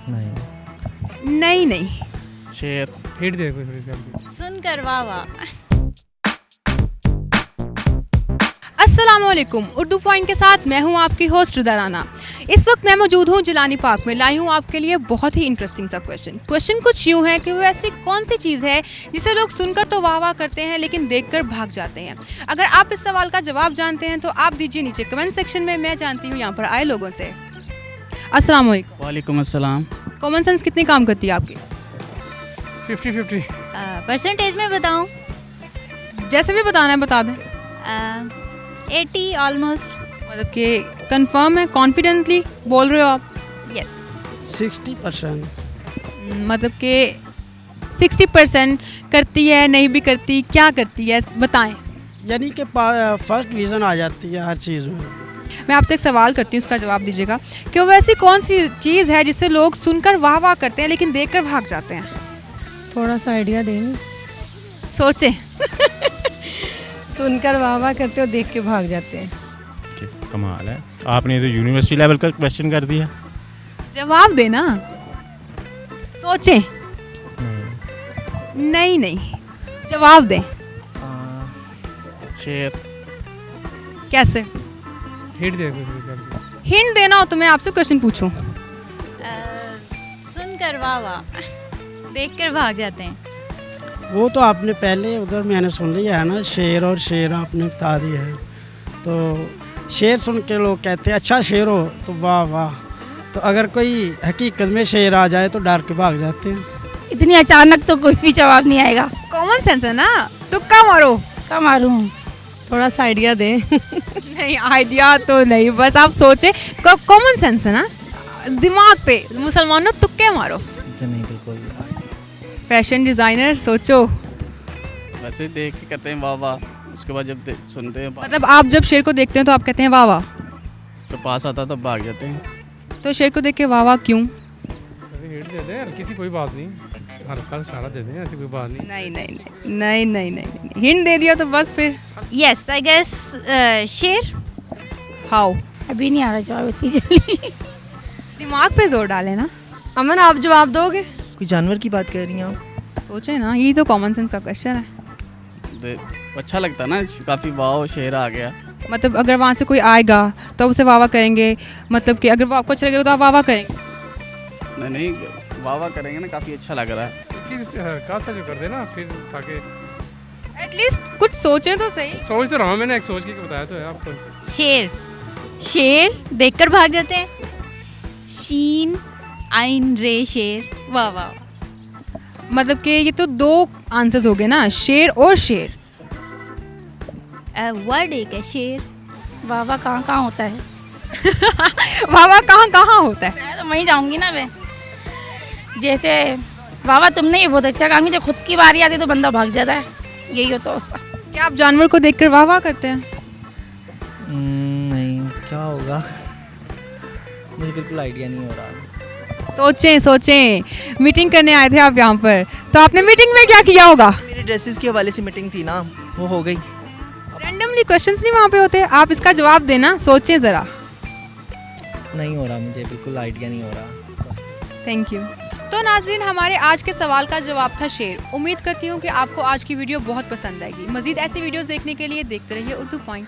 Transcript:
नहीं। नहीं नहीं। शेर। हिट दे कोई थोड़ी सी आपकी। सुनकर वाह वाह। अस्सलामुअलैकुम, उर्दू पॉइंट के साथ मैं हूं आपकी होस्ट रुदा राना। इस वक्त मैं मौजूद हूं जिलानी पार्क में। लाई हूं आपके लिए बहुत ही इंटरेस्टिंग सा क्वेश्चन कुछ यूं है कि वो ऐसी कौन सी चीज़ है जिसे लोग सुनकर तो वाह वाह करते हैं लेकिन देखकर भाग जाते हैं। अगर आप इस सवाल का जवाब जानते हैं तो आप दीजिए नीचे कमेंट सेक्शन में। मैं जानती हूँ यहाँ पर आए लोगों से। अस्सलामुअलैकुम। वालेकुम अस्सलाम। कॉमन सेंस कितनी काम करती है आपकी? 50-50। परसेंटेज में बताऊं? जैसे भी बताना है बता दें। 80 ऑलमोस्ट। मतलब कि कंफर्म है, कॉन्फिडेंटली बोल रहे हो आप? यस। 60%। मतलब कि 60% करती है, नहीं भी करती, क्या करती है बताएं। यानी कि फर्स्ट डिवीज़न आ जाती है हर चीज़ में। मैं आपसे एक सवाल करती हूँ, उसका जवाब दीजिएगा कि वो ऐसी कौन सी चीज़ है जिसे लोग सुनकर वाह वाह करते हैं लेकिन देखकर भाग जाते हैं। थोड़ा सा आइडिया दें। सोचें। सुनकर वाह वाह करते हो, देख के भाग जाते हैं। कमाल है, आपने तो यूनिवर्सिटी लेवल का क्वेश्चन कर दिया। जवाब देना। सोचें। नहीं। नहीं नहीं, जवाब दें। शेर। कैसे? हिट दे कोई थोड़ी सी आपकी। हिंट देना हो तो मैं आपसे क्वेश्चन पूछूं। सुनकर वाह वाह, देखकर भाग जाते हैं। वो तो आपने पहले उधर मैंने सुन लिया है ना, शेर और शेर आपने बता दिया है। तो शेर सुन के लोग कहते हैं अच्छा शेर हो तो वाह वाह। तो अगर कोई हकीकत में शेर आ जाए तो डर के भाग जाते हैं। इतनी अचानक तो कोई भी जवाब नहीं आएगा। कॉमन सेंस है ना, तुक्का मारो। क्या मारूं? थोड़ा सा आइडिया दें। नहीं, आइडिया तो नहीं, बस आप सोचें। कॉमन सेंस है ना, दिमाग पे मुसलमानों तुक्के मारो। तो नहीं बिल्कुल। फैशन डिज़ाइनर सोचो। वैसे देख के कहते हैं वाह वाह, उसके बाद जब सुनते हैं मतलब आप जब शेर को देखते हैं तो आप कहते हैं वाह वाह, तो पास आता तो भाग जाते हैं। तो शेर को देख के वाह वाह क्यों? अरे हिट दे दे यार, किसी कोई बात नहीं, हल्का इशारा दे दें, ऐसी कोई बात नहीं। नहीं नहीं नहीं नहीं नहीं नहीं, हिंट दे दिया तो बस फिर। यस आई गेस शेर। हाउ? अभी नहीं आ रहा जवाब इतनी जल्दी। दिमाग पे जोर डाले ना। अमन आप जवाब दोगे? कोई जानवर की बात कर रही हैं आप? सोचे ना, ये तो कॉमन सेंस का क्वेश्चन है। अच्छा लगता ना, काफ़ी वाह शेर आ गया। मतलब अगर वहाँ से कोई आएगा तो उसे वाह वाह करेंगे, मतलब कि अगर वो आपको अच्छा लगेगा तो आप वाह वाह करेंगे। नहीं वाह वाह करेंगे ना, काफ़ी अच्छा लग रहा है। किस हल्का सा जो कर देना फिर, ताकि एटलीस्ट कुछ सोचें तो सही। सोच तो रहा हूँ मैंने, एक सोच के बताया तो है आपको। शेर। शेर देखकर भाग जाते हैं। शीन आइन रे शेर। वाह वाह। मतलब कि ये तो दो आंसर्स हो गए ना, शेर और शेर। वर्ड एक है शेर। वाह वाह कहाँ कहाँ होता है? वाह वाह कहाँ कहाँ होता है? मैं तो वहीं जाऊंगी ना मैं। जैसे वाह वाह तुमने ये बहुत अच्छा काम किया, जब खुद की बारी आती है तो बंदा भाग जाता है। यही हो तो। क्या आप जानवर को देखकर वाह वाह करते हैं? नहीं, क्या होगा मुझे बिल्कुल आइडिया नहीं हो रहा। सोचें सोचें। मीटिंग करने आए थे आप यहाँ पर, तो आपने मीटिंग में क्या किया होगा? मेरी ड्रेसेस के हवाले से मीटिंग थी ना, वो हो गई। रैंडमली क्वेश्चंस नहीं वहाँ पे होते, आप इसका जवाब देना, सोचें ज़रा। नहीं हो रहा, मुझे बिल्कुल आइडिया नहीं हो रहा। Thank you. तो नाज़रीन, हमारे आज के सवाल का जवाब था शेर। उम्मीद करती हूँ कि आपको आज की वीडियो बहुत पसंद आएगी। मज़ीद ऐसी वीडियोस देखने के लिए देखते रहिए उर्दू पॉइंट।